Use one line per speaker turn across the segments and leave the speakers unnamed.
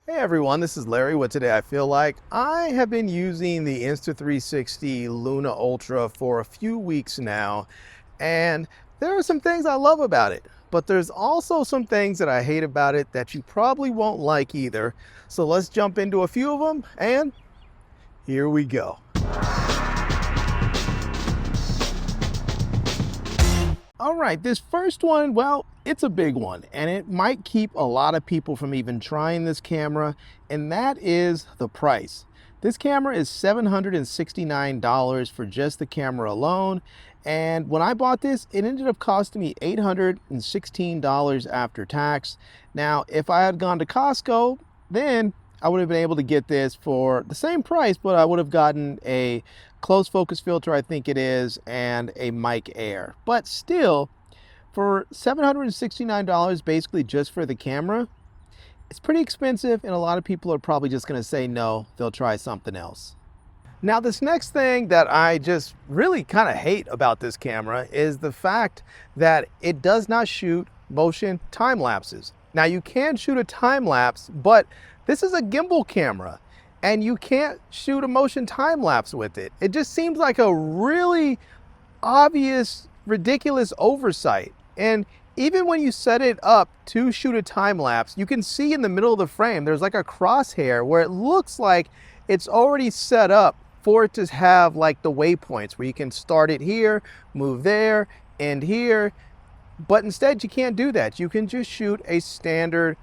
Hey everyone, this is Larry with Today I Feel Like. I have been using the Insta360 Luna Ultra for a few weeks now, and there are some things I love about it, but there's also some things that I hate about it that you probably won't like either. So let's jump into a few of them, and here we go. All right, this first one, well, it's a big one, and it might keep a lot of people from even trying this camera, and that is the price. This camera is $769 for just the camera alone, and when I bought this, it ended up costing me $816 after tax. Now, if I had gone to Costco, then I would have been able to get this for the same price, but I would have gotten a close focus filter, I think it is, and a mic air. But still, for $769 basically just for the camera, it's pretty expensive, and a lot of people are probably just going to say no, they'll try something else. Now, this next thing that I just really kind of hate about this camera is the fact that it does not shoot motion time lapses. Now, you can shoot a time lapse, but this is a gimbal camera, and you can't shoot a motion time lapse with it. It just seems like a really obvious, ridiculous oversight. And even when you set it up to shoot a time lapse, you can see in the middle of the frame, there's like a crosshair where it looks like it's already set up for it to have like the waypoints where you can start it here, move there, end here. But instead you can't do that. You can just shoot a standard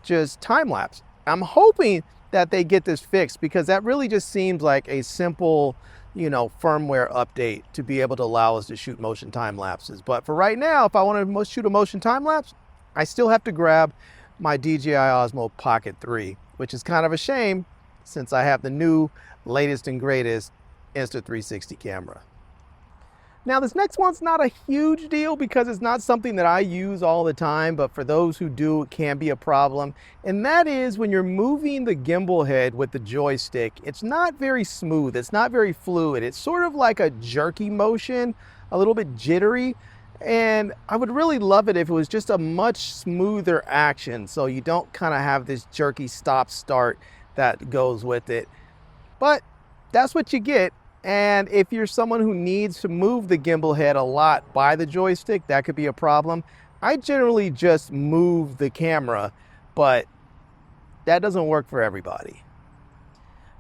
just time lapse. I'm hoping that they get this fixed, because that really just seems like a simple, firmware update to be able to allow us to shoot motion time lapses. But for right now, if I want to shoot a motion time lapse, I still have to grab my DJI Osmo Pocket 3, which is kind of a shame since I have the new latest and greatest Insta360 camera. Now, this next one's not a huge deal because it's not something that I use all the time, but for those who do, it can be a problem. And that is when you're moving the gimbal head with the joystick, it's not very smooth, it's not very fluid. It's sort of like a jerky motion, a little bit jittery. And I would really love it if it was just a much smoother action, so you don't kind of have this jerky stop-start that goes with it. But that's what you get. And if you're someone who needs to move the gimbal head a lot by the joystick, that could be a problem. I generally just move the camera, but that doesn't work for everybody.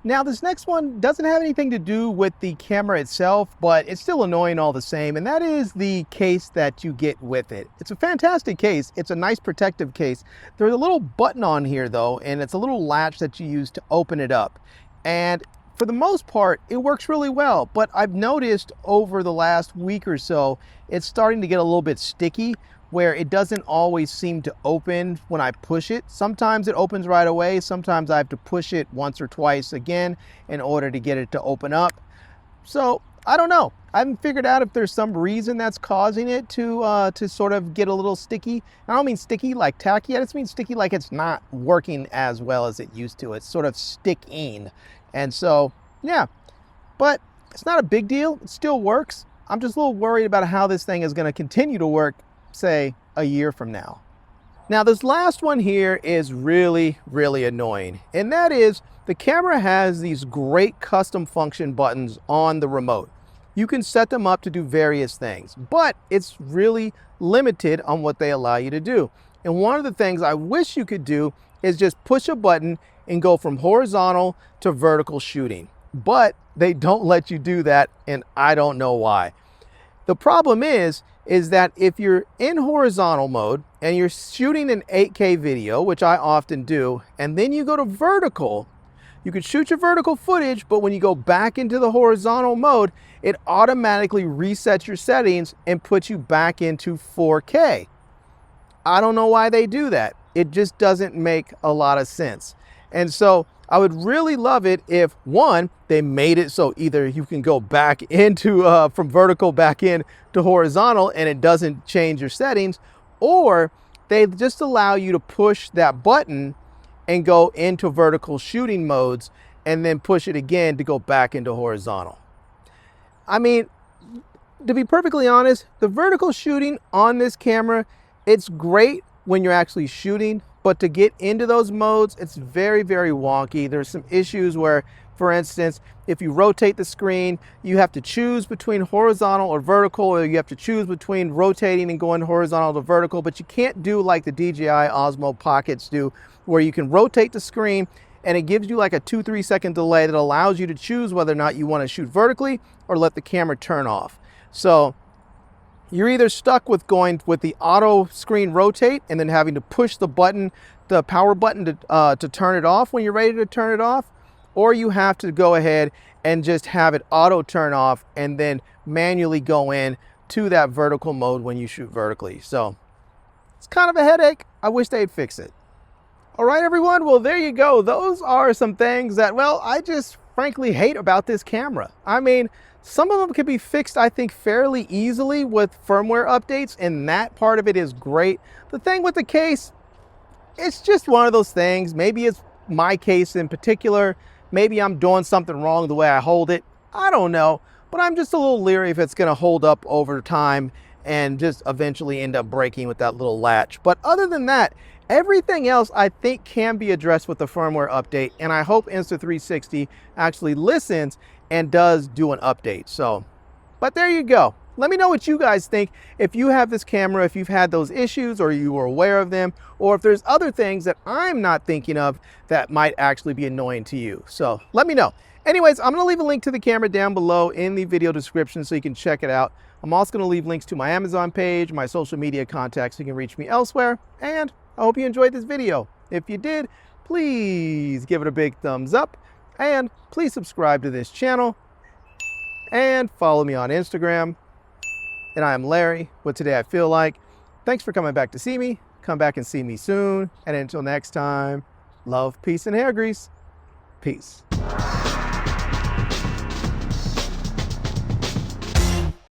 Now, this next one doesn't have anything to do with the camera itself, but it's still annoying all the same, and that is the case that you get with it. It's a fantastic case. It's a nice protective case. There's a little button on here, though, and it's a little latch that you use to open it up. And for the most part, it works really well, but I've noticed over the last week or so, it's starting to get a little bit sticky, where it doesn't always seem to open when I push it. Sometimes it opens right away. Sometimes I have to push it once or twice again in order to get it to open up. So I don't know. I haven't figured out if there's some reason that's causing it to sort of get a little sticky. I don't mean sticky like tacky. I just mean sticky like it's not working as well as it used to. It's sort of sticking. And so, yeah, but it's not a big deal. It still works. I'm just a little worried about how this thing is going to continue to work, say, a year from now. Now, this last one here is really, really annoying. And that is the camera has these great custom function buttons on the remote. You can set them up to do various things, but it's really limited on what they allow you to do. And one of the things I wish you could do is just push a button and go from horizontal to vertical shooting. But they don't let you do that, and I don't know why. The problem is that if you're in horizontal mode and you're shooting an 8K video, which I often do, and then you go to vertical, you can shoot your vertical footage, but when you go back into the horizontal mode, it automatically resets your settings and puts you back into 4K. I don't know why they do that. It just doesn't make a lot of sense. And so I would really love it if, one, they made it so either you can go back into from vertical back in to horizontal and it doesn't change your settings, or they just allow you to push that button and go into vertical shooting modes and then push it again to go back into horizontal. I mean, to be perfectly honest, the vertical shooting on this camera, it's great when you're actually shooting, but to get into those modes, it's very, very wonky. There's some issues where, for instance, if you rotate the screen, you have to choose between horizontal or vertical, or you have to choose between rotating and going horizontal to vertical, but you can't do like the DJI Osmo Pockets do, where you can rotate the screen and it gives you like a 2-3 second delay that allows you to choose whether or not you want to shoot vertically or let the camera turn off. So you're either stuck with going with the auto screen rotate and then having to push the button, the power button to turn it off when you're ready to turn it off, or you have to go ahead and just have it auto turn off and then manually go in to that vertical mode when you shoot vertically. So it's kind of a headache. I wish they'd fix it. All right, everyone. Well, there you go. Those are some things that, well, I just frankly hate about this camera. I mean, some of them can be fixed, I think, fairly easily with firmware updates, and that part of it is great. The thing with the case, it's just one of those things. Maybe it's my case in particular. Maybe I'm doing something wrong the way I hold it. I don't know, but I'm just a little leery if it's going to hold up over time and just eventually end up breaking with that little latch. But other than that, everything else I think can be addressed with the firmware update, and I hope Insta360 actually listens and does do an update. So, but there you go. Let me know what you guys think. If you have this camera, if you've had those issues or you were aware of them, or if there's other things that I'm not thinking of that might actually be annoying to you. So let me know. Anyways, I'm gonna leave a link to the camera down below in the video description so you can check it out. I'm also gonna leave links to my Amazon page, my social media contacts, so you can reach me elsewhere. And I hope you enjoyed this video. If you did, please give it a big thumbs up and please subscribe to this channel and follow me on Instagram. And I am Larry with Today I Feel Like. Thanks for coming back to see me. Come back and see me soon. And until next time, love, peace, and hair grease. Peace.